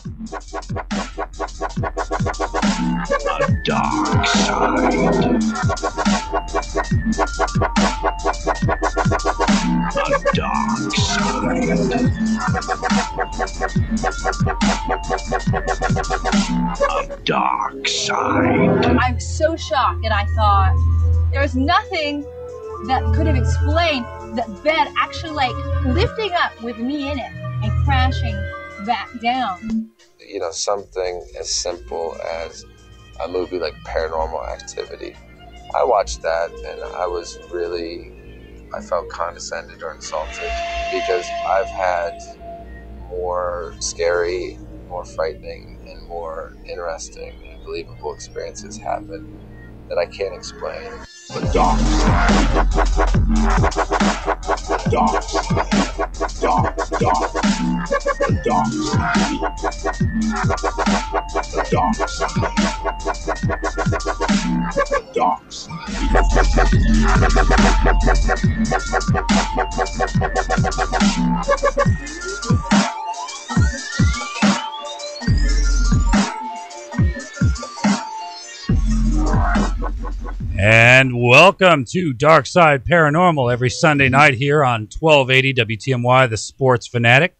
A dark side. A dark side. A dark side. I was so shocked, and I thought there's nothing that could have explained that bed actually like lifting up with me in it and crashing back down. You know, something as simple as a movie like Paranormal Activity. I watched that and I felt condescended or insulted because I've had more scary, more frightening, and more interesting and believable experiences happen that I can't explain. The dark side. Dark side. Dark. The dark side. The dark side. The dark side. And welcome to Dark Side Paranormal every Sunday night here on 1280 WTMY, the Sports Fanatic.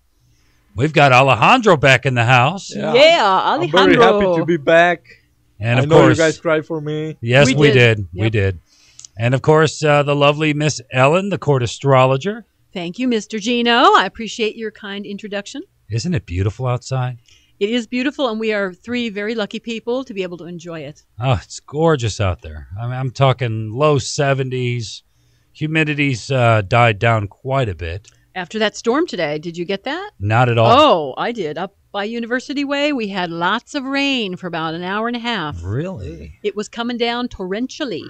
We've got Alejandro back in the house. Yeah, Alejandro. I'm very happy to be back. And I of know course, you guys cried for me. Yes, we did. Yep. We did. And of course, the lovely Miss Ellen, the court astrologer. Thank you, Mr. Gino. I appreciate your kind introduction. Isn't it beautiful outside? It is beautiful, and we are three very lucky people to be able to enjoy it. Oh, it's gorgeous out there. I mean, I'm talking low 70s. Humidity's died down quite a bit. After that storm today, did you get that? Not at all. Oh, I did. Up by University Way, we had lots of rain for about an hour and a half. Really? It was coming down torrentially.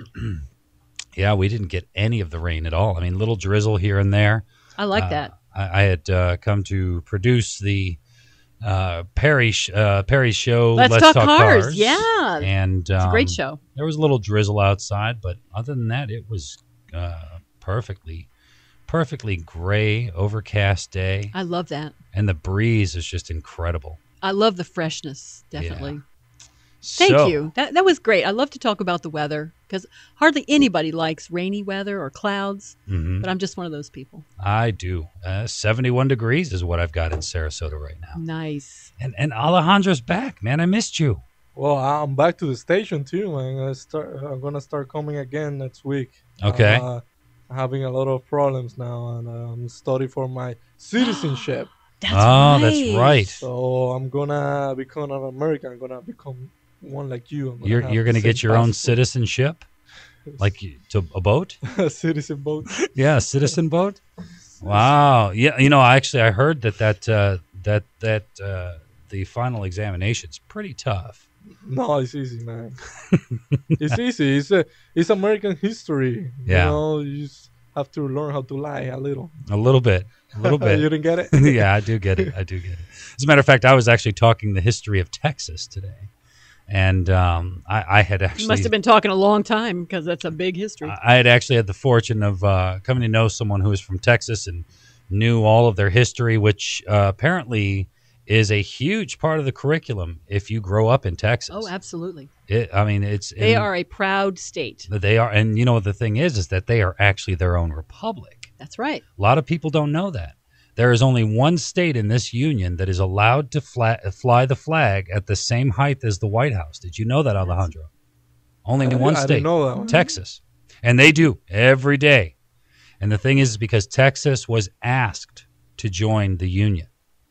Yeah, we didn't get any of the rain at all. I mean, little drizzle here and there. I like that. I had come to produce the Perry show. Let's Talk Cars. Yeah. And it's a great show. There was a little drizzle outside, but other than that, it was perfectly gray, overcast day. I love that. And the breeze is just incredible. I love the freshness, definitely. Yeah. Thank you. That was great. I love to talk about the weather because hardly anybody likes rainy weather or clouds, but I'm just one of those people. I do. 71 degrees is what I've got in Sarasota right now. Nice. And Alejandro's back, man. I missed you. Well, I'm back to the station too, man. I'm gonna start coming again next week. Okay. I'm having a lot of problems now, and I'm studying for my citizenship. That's right. So I'm gonna become an American. I'm gonna become one like you. You're gonna get your own citizenship, like to a boat. A citizen boat. Yeah, a citizen boat. Wow. Yeah, you know, I heard that the final examination's pretty tough. No, it's easy, man. It's easy. It's American history. Yeah. You know, you just have to learn how to lie a little. A little bit. You didn't get it? Yeah, I do get it. As a matter of fact, I was actually talking the history of Texas today. And I had actually... You must have been talking a long time because that's a big history. I had actually had the fortune of coming to know someone who was from Texas and knew all of their history, which apparently is a huge part of the curriculum if you grow up in Texas. Oh, absolutely. They are a proud state. They are. And you know, the thing is that they are actually their own republic. That's right. A lot of people don't know that. There is only one state in this union that is allowed to fly the flag at the same height as the White House. Did you know that, Alejandro? Only one state. I didn't know that one. Texas. And they do every day. And the thing is because Texas was asked to join the union.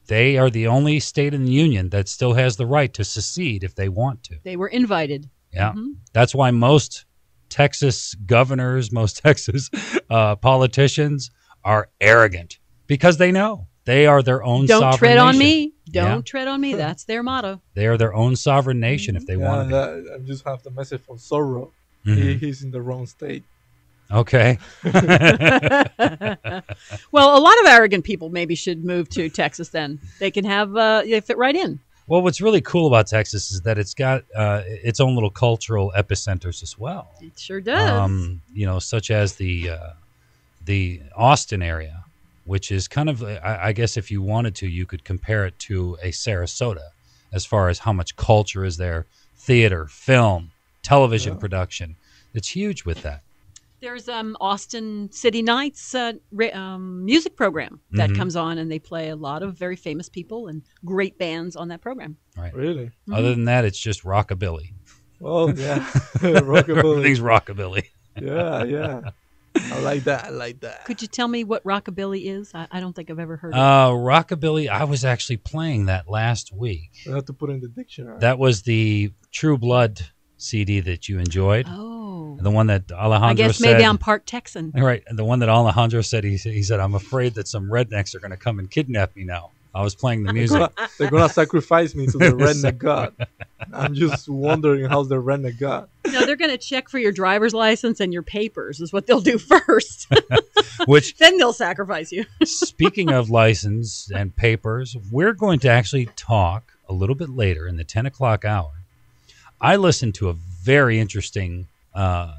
They are the only state in the union that still has the right to secede if they want to. They were invited. Yeah. Mm-hmm. That's why most Texas governors, most Texas politicians are arrogant because they know they are their own sovereign nation. Don't tread on me. Don't tread on me. That's their motto. They are their oon sovereign nation if they want to be. I just have the message from Zorro. He's in the wrong state. Okay. Well, a lot of arrogant people maybe should move to Texas then. They can have, they fit right in. Well, what's really cool about Texas is that it's got its own little cultural epicenters as well. It sure does. You know, such as the Austin area, which is kind of, I guess if you wanted to, you could compare it to a Sarasota. as far as how much culture is there, theater, film, television production. It's huge with that. There's Austin City Nights music program that comes on, and they play a lot of very famous people and great bands on that program. Right. Really? Other than that, it's just rockabilly. Oh, yeah. Rockabilly. Everything's rockabilly. Yeah. I like that. Could you tell me what rockabilly is? I don't think I've ever heard of Rockabilly, I was actually playing that last week. I have to put it in the dictionary. That was the True Blood CD that you enjoyed. Oh. The one that Alejandro I guess said. maybe I'm part Texan. Right. The one that Alejandro said, he said, I'm afraid that some rednecks are going to come and kidnap me now. I was playing the music. They're going to sacrifice me to the redneck god. I'm just wondering how's the redneck god. No, they're going to check for your driver's license and your papers is what they'll do first. Which then they'll sacrifice you. Speaking of license and papers, we're going to actually talk a little bit later in the 10 o'clock hour. I listened to a very interesting,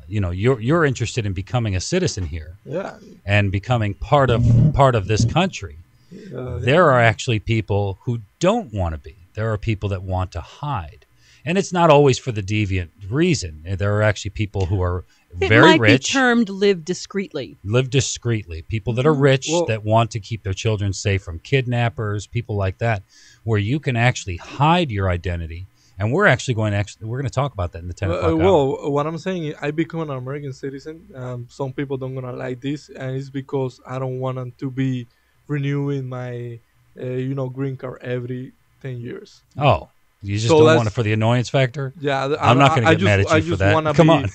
you're interested in becoming a citizen here. Yeah. And becoming part of this country. There are actually people who don't want to be. There are people that want to hide. And it's not always for the deviant reason. There are actually people who are very rich. It might be termed live discreetly. Live discreetly. People that are rich that want to keep their children safe from kidnappers, people like that, where you can actually hide your identity. And we're actually going to talk about that in the 10 o'clock hour. Well, what I'm saying is I become an American citizen. Some people don't gonna like this, and it's because I don't want them to be renewing my, green card every 10 years. Oh, you just don't want it for the annoyance factor? Yeah, I'm not going to get mad at you for that. Come on.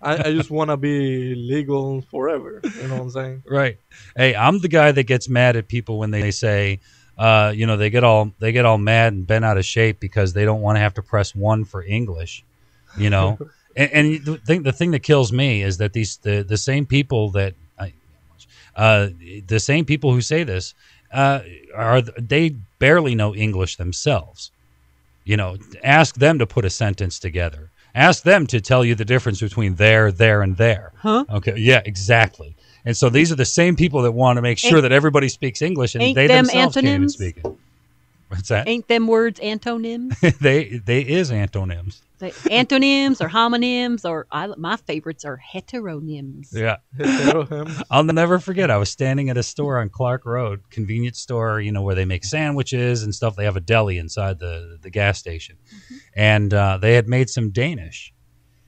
I just want to be legal forever. You know what I'm saying? Right. Hey, I'm the guy that gets mad at people when they say, they get all mad and bent out of shape because they don't want to have to press 1 for English, and the thing that kills me is that the same people that the same people who say this they barely know English themselves. Ask them to put a sentence together. Ask them to tell you the difference between there, and there. Huh? Okay. Yeah, exactly. And so these are the same people that want to make sure that everybody speaks English, and they themselves can't even speak it. What's that? Ain't them words antonyms? they is antonyms. Antonyms or homonyms, or my favorites are heteronyms. Yeah. I'll never forget. I was standing at a store on Clark Road, convenience store, where they make sandwiches and stuff. They have a deli inside the gas station. Mm-hmm. And they had made some Danish.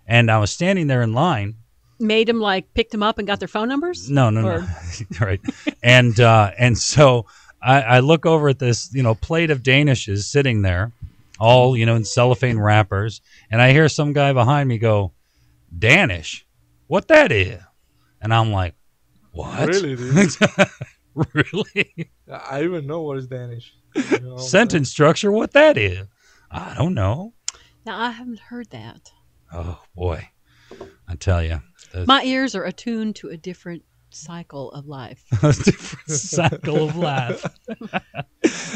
And I was standing there in line. Made them picked them up and got their phone numbers? No. Right. And so I look over at this, plate of Danishes sitting there, all, in cellophane wrappers. And I hear some guy behind me go, Danish? What that is? And I'm like, what? Really, dude? Really? I even know what is Danish. Sentence structure, what that is? I don't know. Now, I haven't heard that. Oh, boy. I tell you. My ears are attuned to a different cycle of life. A different cycle of life.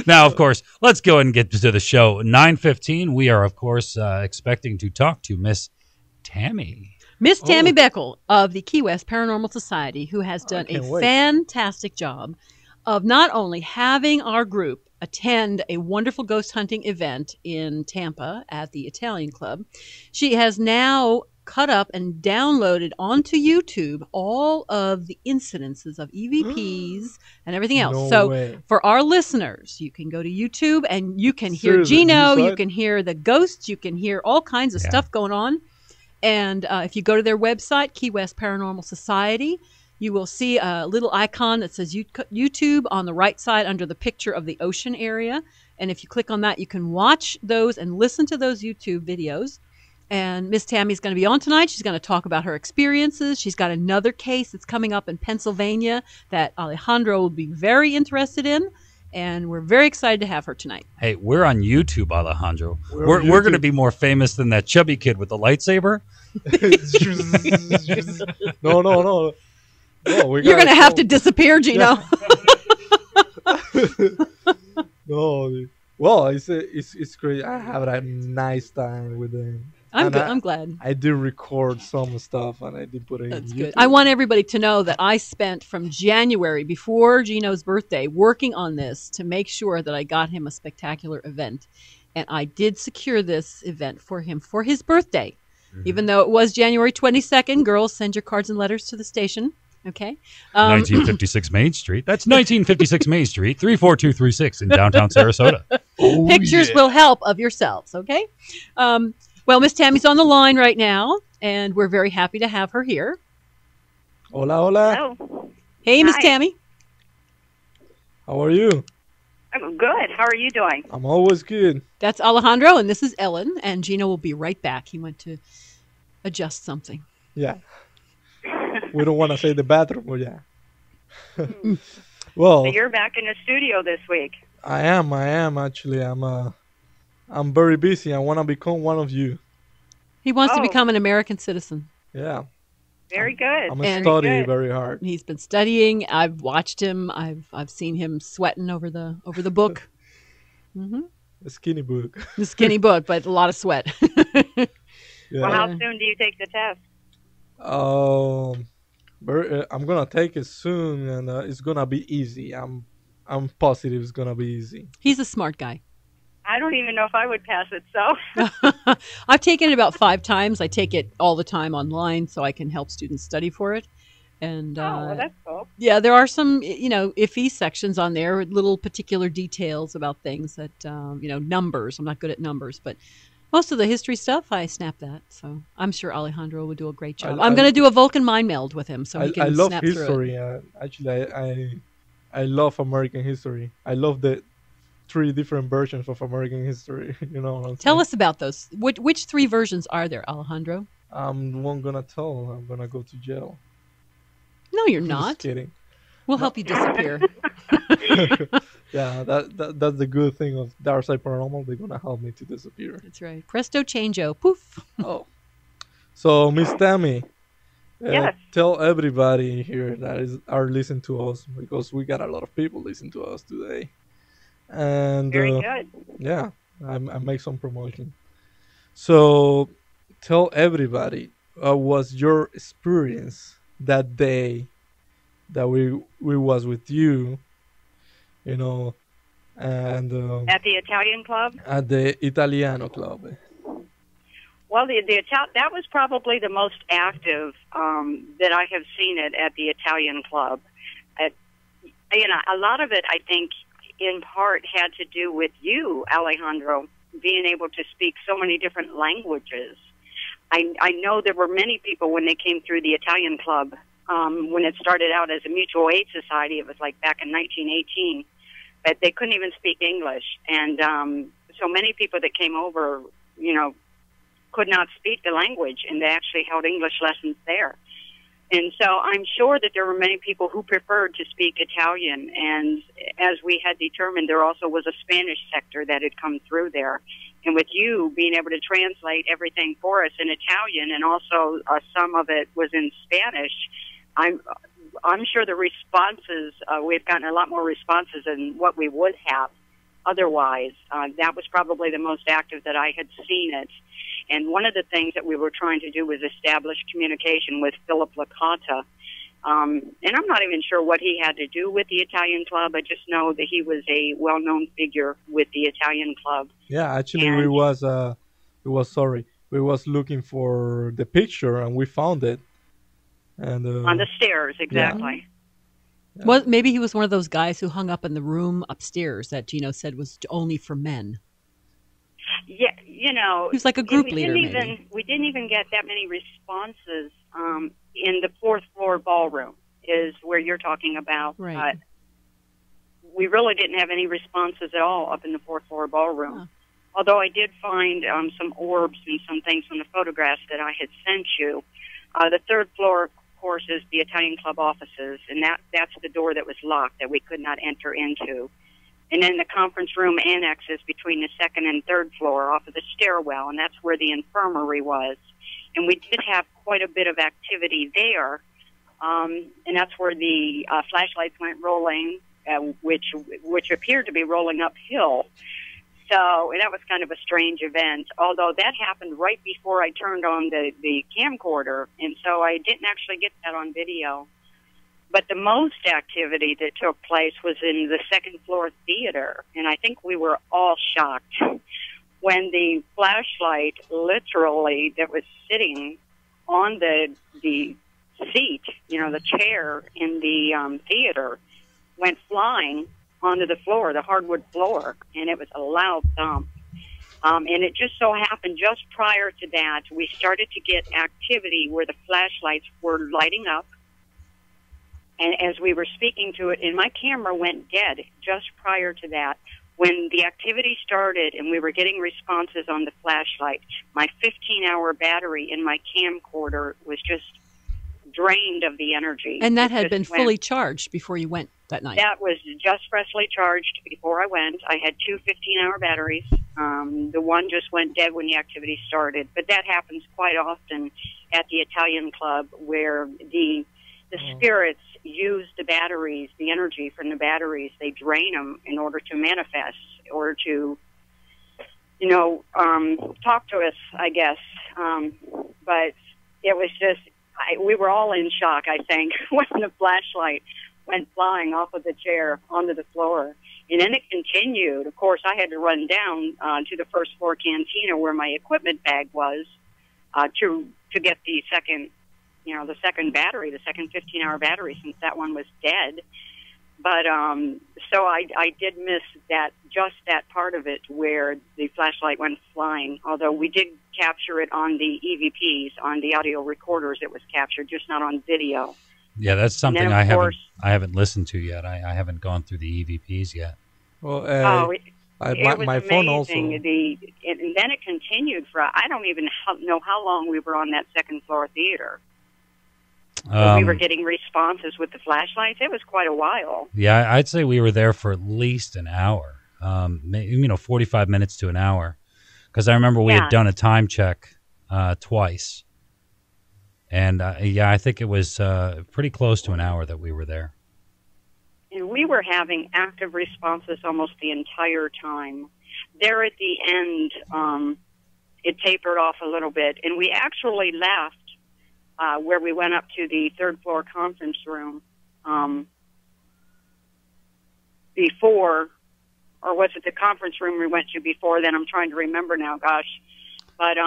Now, of course, let's go ahead and get to the show. 9:15, we are, of course, expecting to talk to Miss Tammy. Miss Tammy Beckel of the Key West Paranormal Society, who has done a fantastic job of not only having our group attend a wonderful ghost hunting event in Tampa at the Italian Club. She has now cut up and downloaded onto YouTube all of the incidences of EVPs and everything else. For our listeners, you can go to YouTube and you can hear Gino, you can hear the ghosts, you can hear all kinds of stuff going on. And if you go to their website, Key West Paranormal Society, you will see a little icon that says YouTube on the right side under the picture of the ocean area. And if you click on that, you can watch those and listen to those YouTube videos. And Miss Tammy's going to be on tonight. She's going to talk about her experiences. She's got another case that's coming up in Pennsylvania that Alejandro will be very interested in. And we're very excited to have her tonight. Hey, we're on YouTube, Alejandro. We're going to be more famous than that chubby kid with the lightsaber. No. You're going to have to disappear, Gino. No. Well, it's great. I have a nice time with them. I'm glad. I did record some stuff and I did put it That's in good. YouTube. I want everybody to know that I spent from January before Gino's birthday working on this to make sure that I got him a spectacular event. And I did secure this event for him for his birthday. Even though it was January 22nd, girls, send your cards and letters to the station. Okay. 1956 Main Street. That's 1956 Main Street, 34236 in downtown Sarasota. Pictures will help of yourselves. Okay. Well, Miss Tammy's on the line right now, and we're very happy to have her here. Hola, hola. Hello. Hey, Miss Hi. Tammy. How are you? I'm good. How are you doing? I'm always good. That's Alejandro, and this is Ellen, and Gino will be right back. He went to adjust something. Yeah. We don't want to say the bathroom, but yeah. Well, So you're back in the studio this week. I am actually. I'm very busy. I want to become one of you. He wants to Oh. become an American citizen. Yeah. Very good. I'm And- study good. very hard. He's been studying. I've watched him. I've seen him sweating over the book. A skinny book. The skinny book, but a lot of sweat. Yeah. Well, how soon do you take the test? I'm gonna take it soon, and it's gonna be easy. I'm positive it's gonna be easy. He's a smart guy. I don't even know if I would pass it, so. I've taken it about 5 times. I take it all the time online so I can help students study for it. And Well, that's cool. yeah, there are some, iffy sections on there, little particular details about things that, numbers. I'm not good at numbers, but most of the history stuff, I snap that. So I'm sure Alejandro will do a great job. I'm going to do a Vulcan mind meld with him so he can I love snap through it. history. Actually, I love American history. I love the 3 different versions of American history. You know what I'm Tell saying? us about those. Which 3 versions are there, Alejandro? I'm not gonna tell. I'm gonna go to jail. No, you're Just not. kidding. We'll help you disappear. Yeah, that's the good thing of Dark Side Paranormal. They're gonna help me to disappear. That's right. Presto changeo. Poof. Oh, so Miss Tammy, Yes. tell everybody here that are listening to us, because we got a lot of people listening to us today. And Very good. yeah, I make some promotion. So tell everybody, was your experience that day that we was with you, and At the Italian club? at the Italiano Club. Well, that was probably the most active that I have seen it at the Italian club. A lot of it, I think, in part had to do with you, Alejandro, being able to speak so many different languages. I know there were many people when they came through the Italian club, when it started out as a mutual aid society. It was like back in 1918, but they couldn't even speak English. And so many people that came over, could not speak the language, and they actually held English lessons there. And so I'm sure that there were many people who preferred to speak Italian. And as we had determined, there also was a Spanish sector that had come through there. And with you being able to translate everything for us in Italian, and also some of it was in Spanish, I'm sure the responses, we've gotten a lot more responses than what we would have otherwise. That was probably the most active that I had seen it. And one of the things that we were trying to do was establish communication with Philip Licata. And I'm not even sure what he had to do with the Italian club. I just know that he was a well-known figure with the Italian club. Yeah, actually, And- we was looking for the picture, and we found it. And On the stairs, exactly. Yeah. Well, maybe he was one of those guys who hung up in the room upstairs that Gino said was only for men. Yeah, He was like a group leader, maybe. We didn't even get that many responses in the 4th floor ballroom, is where you're talking about. Right. We really didn't have any responses at all up in the 4th floor ballroom. Huh. Although I did find some orbs and some things from the photographs that I had sent you. The 3rd floor, of course, is the Italian club offices, and that's the door that was locked that we could not enter into. And then the conference room annexes between the 2nd and 3rd floor off of the stairwell, and that's where the infirmary was. And we did have quite a bit of activity there, and that's where the flashlights went rolling, which appeared to be rolling uphill. So, and that was kind of a strange event, although that happened right before I turned on the camcorder, and so I didn't actually get that on video. But the most activity that took place was in the 2nd floor theater, and I think we were all shocked when the flashlight, literally, that was sitting on the seat, the chair in the theater, went flying onto the floor, the hardwood floor, and it was a loud thump. And it just so happened just prior to that, we started to get activity where the flashlights were lighting up. And as we were speaking to it, and my camera went dead just prior to that. When the activity started and we were getting responses on the flashlight, my 15-hour battery in my camcorder was just drained of the energy. And that had been fully charged before you went that night? That was just freshly charged before I went. I had two 15-hour batteries. The one just went dead when the activity started. But that happens quite often at the Italian club, where the spirits use the batteries, the energy from the batteries. They drain them in order to manifest, or to, talk to us, I guess. But it was just, we were all in shock, I think, when the flashlight went flying off of the chair onto the floor. And then it continued. Of course, I had to run down to the first floor cantina where my equipment bag was to get the second battery, the second 15-hour battery, since that one was dead. But so I did miss just that part of it where the flashlight went flying, although we did capture it on the EVPs, on the audio recorders. It was captured, just not on video. Yeah, that's something I haven't listened to yet. I haven't gone through the EVPs yet. Well, it was my phone also. And then it continued for, I don't even know how long we were on that second floor theater. We were getting responses with the flashlights. It was quite a while. Yeah, I'd say we were there for at least an hour, 45 minutes to an hour. Because I remember we had done a time check twice. And, I think it was pretty close to an hour that we were there. And we were having active responses almost the entire time. There at the end, it tapered off a little bit. And we actually left where we went up to the third floor conference room before, or was it the conference room we went to before then? I'm trying to remember now, gosh. But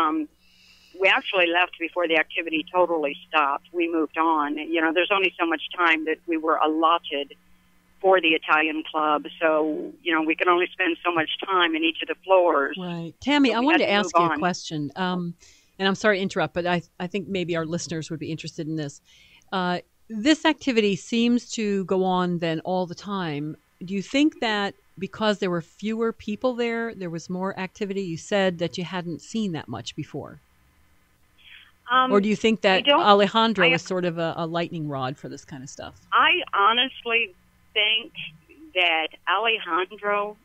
we actually left before the activity totally stopped. We moved on. There's only so much time that we were allotted for the Italian club, so, we could only spend so much time in each of the floors. Right. Tammy, I wanted to ask you a question. And I'm sorry to interrupt, but I think maybe our listeners would be interested in this. This activity seems to go on then all the time. Do you think that because there were fewer people there was more activity? You said that you hadn't seen that much before. Or do you think that Alejandro is sort of a lightning rod for this kind of stuff? I honestly think that Alejandro,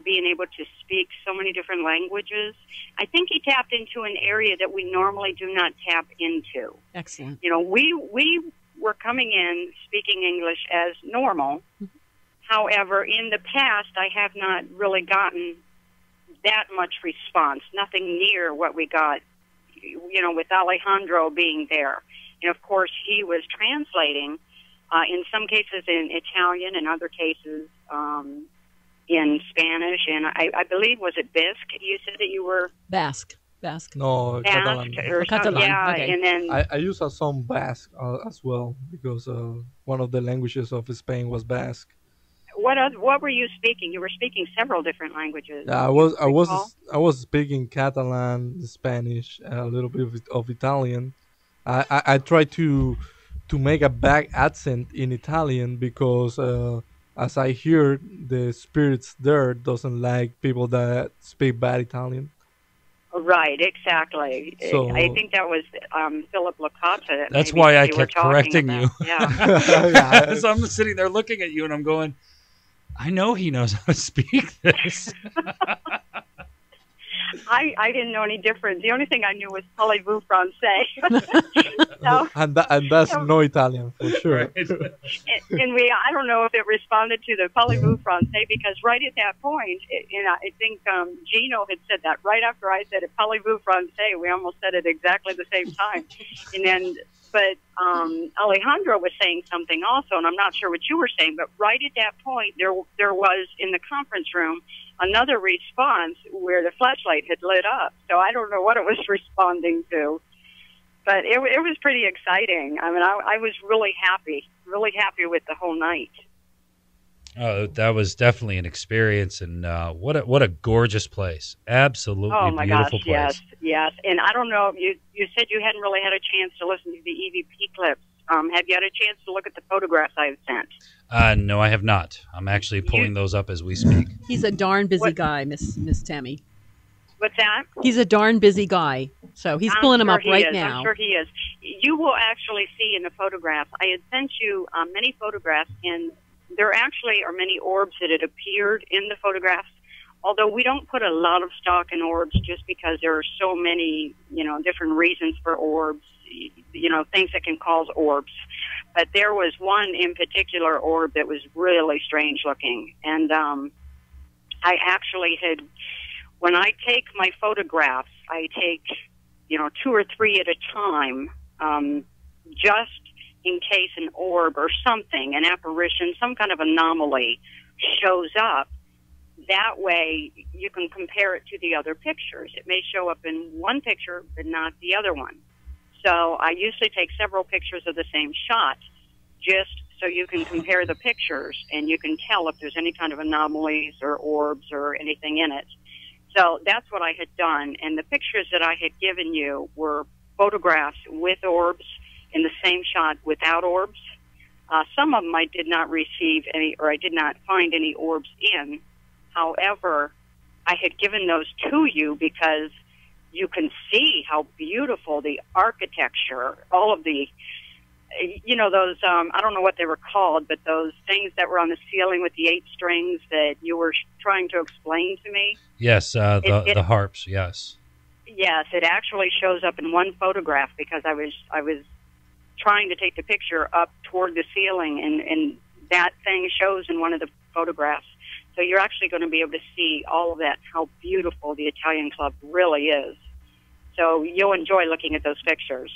being able to speak so many different languages, I think he tapped into an area that we normally do not tap into. Excellent. We were coming in speaking English as normal. Mm-hmm. However, in the past, I have not really gotten that much response, nothing near what we got, with Alejandro being there. And, of course, he was translating, in some cases in Italian, in other cases in Spanish, and I believe, was it Basque? You said that you were... Basque. No, Catalan. Catalan. Yeah, okay. And then... I use some Basque as well, because one of the languages of Spain was Basque. What were you speaking? You were speaking several different languages. Yeah, I was speaking Catalan, Spanish, a little bit of Italian. I tried to make a back accent in Italian because, as I hear, the spirits there doesn't like people that speak bad Italian. Right, exactly. So, I think that was Philip Licata. That's why I kept correcting you. Yeah. So I'm sitting there looking at you and I'm going, I know he knows how to speak this. I didn't know any different. The only thing I knew was parlez-vous français. and that's no Italian for sure. Right. And I don't know if it responded to the parlez-vous français, because right at that point, and I think Gino had said that right after I said it, parlez-vous français. We almost said it exactly the same time. And then, but Alejandro was saying something also, and I'm not sure what you were saying, but right at that point, there was in the conference room another response where the flashlight had lit up. So I don't know what it was responding to. But it was pretty exciting. I mean, I was really happy with the whole night. Oh, that was definitely an experience, and what a gorgeous place! Absolutely beautiful place. Yes. And I don't know, you said you hadn't really had a chance to listen to the EVP clips. Have you had a chance to look at the photographs I've sent? No, I have not. I'm actually pulling those up as we speak. He's a darn busy guy, Miss Tammy. What's that? He's a darn busy guy, so he's pulling them up right now. I'm sure he is. You will actually see in the photographs. I had sent you many photographs, and there actually are many orbs that had appeared in the photographs. Although we don't put a lot of stock in orbs, just because there are so many, different reasons for orbs. Things that can cause orbs. But there was one in particular orb that was really strange looking, and I actually had. When I take my photographs, I take, 2 or 3 at a time, just in case an orb or something, an apparition, some kind of anomaly shows up. That way, you can compare it to the other pictures. It may show up in one picture, but not the other one. So I usually take several pictures of the same shot, just so you can compare the pictures, and you can tell if there's any kind of anomalies or orbs or anything in it. So that's what I had done, and the pictures that I had given you were photographs with orbs in the same shot without orbs. Some of them I did not receive any, or I did not find any orbs in. However, I had given those to you because you can see how beautiful the architecture, all of the, those, I don't know what they were called, but those things that were on the ceiling with the 8 strings that you were trying to explain to me. Yes, the harps, yes. Yes, it actually shows up in one photograph because I was trying to take the picture up toward the ceiling, and that thing shows in one of the photographs. So you're actually going to be able to see all of that, how beautiful the Italian Club really is. So you'll enjoy looking at those pictures.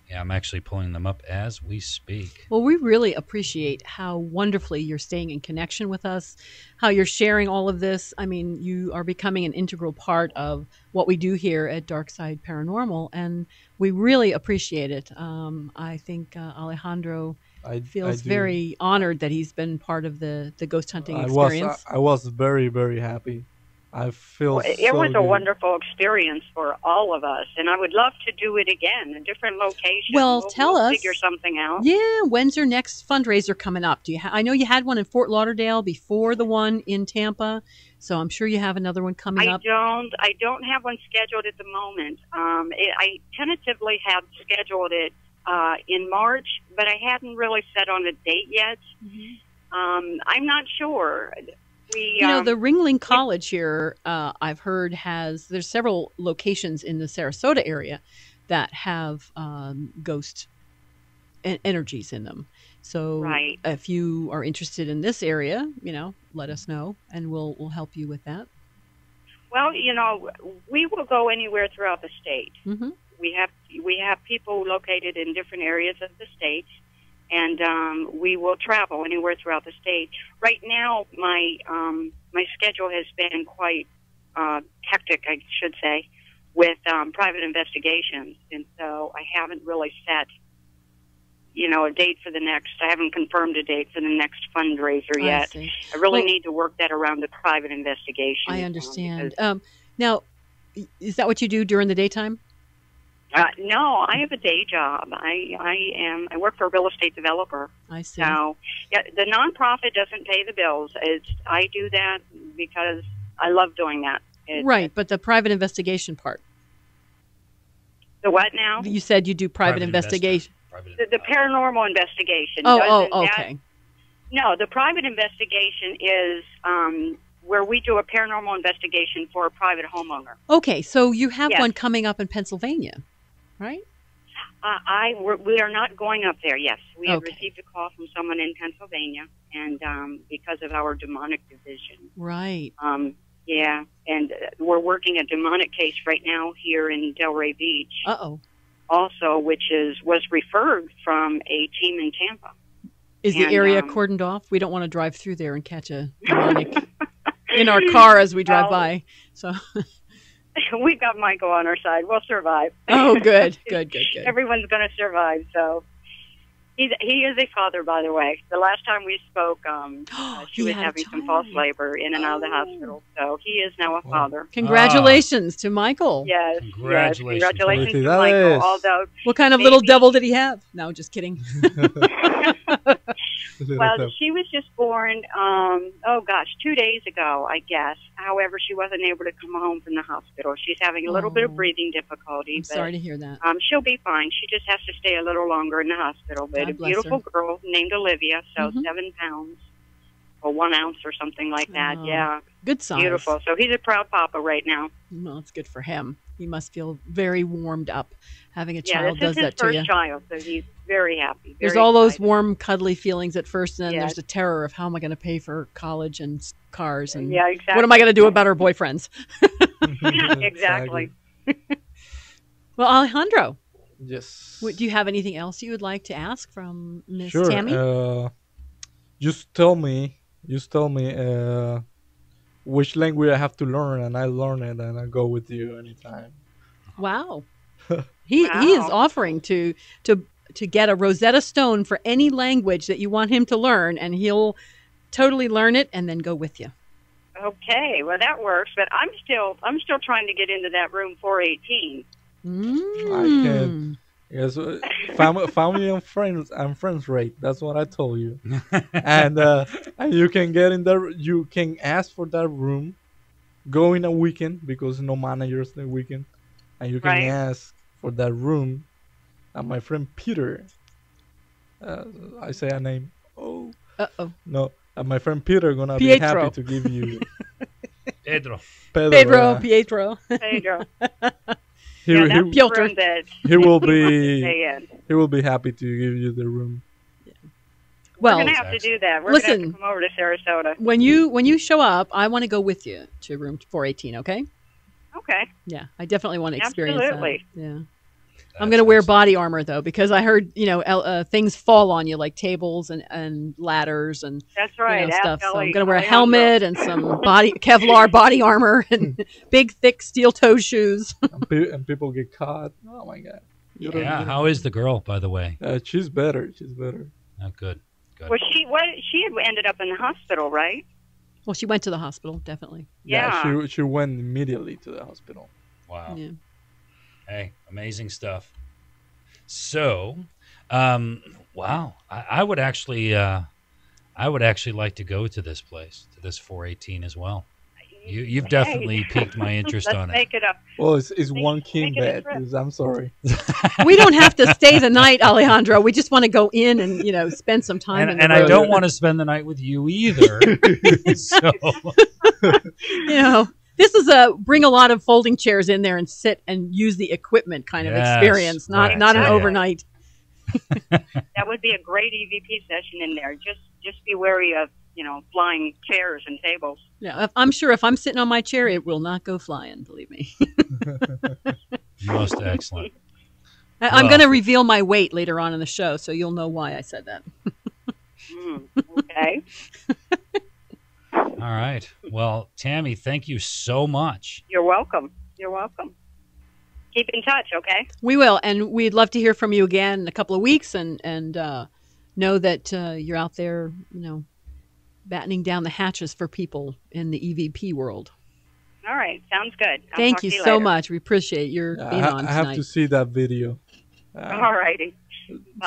Yeah, I'm actually pulling them up as we speak. Well, we really appreciate how wonderfully you're staying in connection with us, how you're sharing all of this. I mean, you are becoming an integral part of what we do here at Dark Side Paranormal, and we really appreciate it. I think Alejandro feels very honored that he's been part of the ghost hunting experience. I was very, very happy. I feel it was a wonderful experience for all of us, and I would love to do it again, a different location. Well, tell us. Figure something out. Yeah, when's your next fundraiser coming up? Do you? I know you had one in Fort Lauderdale before the one in Tampa, so I'm sure you have another one coming up. I don't have one scheduled at the moment. I tentatively have scheduled it in March, but I hadn't really set on a date yet. Mm-hmm. I'm not sure. The Ringling College here, I've heard there's several locations in the Sarasota area that have ghost energies in them. So if you are interested in this area, let us know, and we'll help you with that. Well, we will go anywhere throughout the state. Mm-hmm. We have people located in different areas of the state. And we will travel anywhere throughout the state. Right now, my schedule has been quite hectic, I should say, with private investigations, and so I haven't really set, a date for the next. I haven't confirmed a date for the next fundraiser yet. I really need to work that around the private investigation. I understand. Now, is that what you do during the daytime? No, I have a day job. I work for a real estate developer. I see. So, the nonprofit doesn't pay the bills. I do that because I love doing that. Right, but the private investigation part. The what now? You said you do private investigation. The paranormal investigation. Okay. No, the private investigation is where we do a paranormal investigation for a private homeowner. Okay, so you have one coming up in Pennsylvania, right? We are not going up there. Yes, we have received a call from someone in Pennsylvania, and because of our demonic division, right? Yeah, and we're working a demonic case right now here in Delray Beach. Also, which was referred from a team in Tampa. Is the area cordoned off? We don't want to drive through there and catch a demonic. in our car as we drive by. So we've got Michael on our side. We'll survive. Oh, good. Everyone's going to survive. So he is a father, by the way. The last time we spoke, she was having some false labor in and out of the hospital. So he is now a father. Congratulations to Michael. Yes. Congratulations. Congratulations to Michael. Although, what kind of little devil did he have? No, just kidding. Well, she was just born, 2 days ago, I guess. However, she wasn't able to come home from the hospital. She's having a little bit of breathing difficulty. I'm sorry to hear that. She'll be fine. She just has to stay a little longer in the hospital. But a beautiful girl named Olivia, so 7 pounds or 1 ounce or something like that. Yeah. Good size. Beautiful. So he's a proud papa right now. Well, it's good for him. He must feel very warmed up. Having a child does that to you. This is his first child, so he's very happy. There's all those warm, cuddly feelings at first, and then there's the terror of how am I going to pay for college and cars, and exactly. What am I going to do about our boyfriends? Exactly. Well, Alejandro. Yes. Do you have anything else you would like to ask from Miss Sure. Tammy? Just tell me which language I have to learn, and I learn it, and I go with you anytime. Wow. He is offering to get a Rosetta Stone for any language that you want him to learn, and he'll totally learn it and then go with you. Okay, well that works, but I'm still trying to get into that room 418. I can. Yes, family and friends rate. That's what I told you. and you can get in there. You can ask for that room. Go in a weekend because no managers the weekend, and you can ask for that room. And my friend Peter, I say a name. Oh. No, my friend Peter gonna be happy to give you. Pedro. Pietro. He will be happy to give you the room. Well, we're gonna have to do that. We're gonna have to come over to Sarasota. When you show up, I want to go with you to room 418. Okay. Okay. Yeah, I definitely want to experience that. Yeah. I'm going to wear body armor though, because I heard things fall on you like tables and ladders and stuff. So I'm going to wear a helmet and some Kevlar body armor and big thick steel toe shoes. and people get caught. Oh my god! Yeah. How is the girl, by the way? She's better. Oh, good. Well, she had ended up in the hospital, right? Well, she went to the hospital, definitely. Yeah. She went immediately to the hospital. Wow. Yeah. Hey, amazing stuff. So, wow, I would actually like to go to this place, to this 418 as well. You've definitely piqued my interest on it. Make it up. Well, it's one king bed. I'm sorry. We don't have to stay the night, Alejandro. We just want to go in and spend some time. And I don't want to spend the night with you either. So. This is bring a lot of folding chairs in there and sit and use the equipment kind of experience, not an overnight. That would be a great EVP session in there. Just be wary of flying chairs and tables. Yeah, I'm sure if I'm sitting on my chair, it will not go flying. Believe me. Most excellent. I'm going to reveal my weight later on in the show, so you'll know why I said that. Okay. All right. Well, Tammy, thank you so much. You're welcome. Keep in touch, okay? We will, and we'd love to hear from you again in a couple of weeks, and know that you're out there, battening down the hatches for people in the EVP world. All right, sounds good. Thank you so much. We appreciate your being on tonight. I have to see that video. All righty.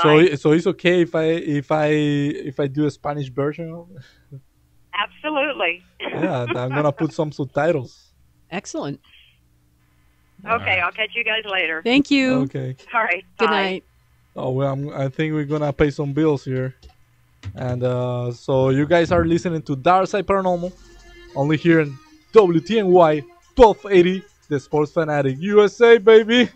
So it's okay if I do a Spanish version of it? Absolutely. Yeah, I'm gonna put some subtitles. Excellent. Okay, I'll catch you guys later. Thank you. Okay. All right. Good bye. night. Oh well, I think we're gonna pay some bills here, and so you guys are listening to Dark Side Paranormal, only here in WTMY 1280, the Sports Fanatic USA, baby.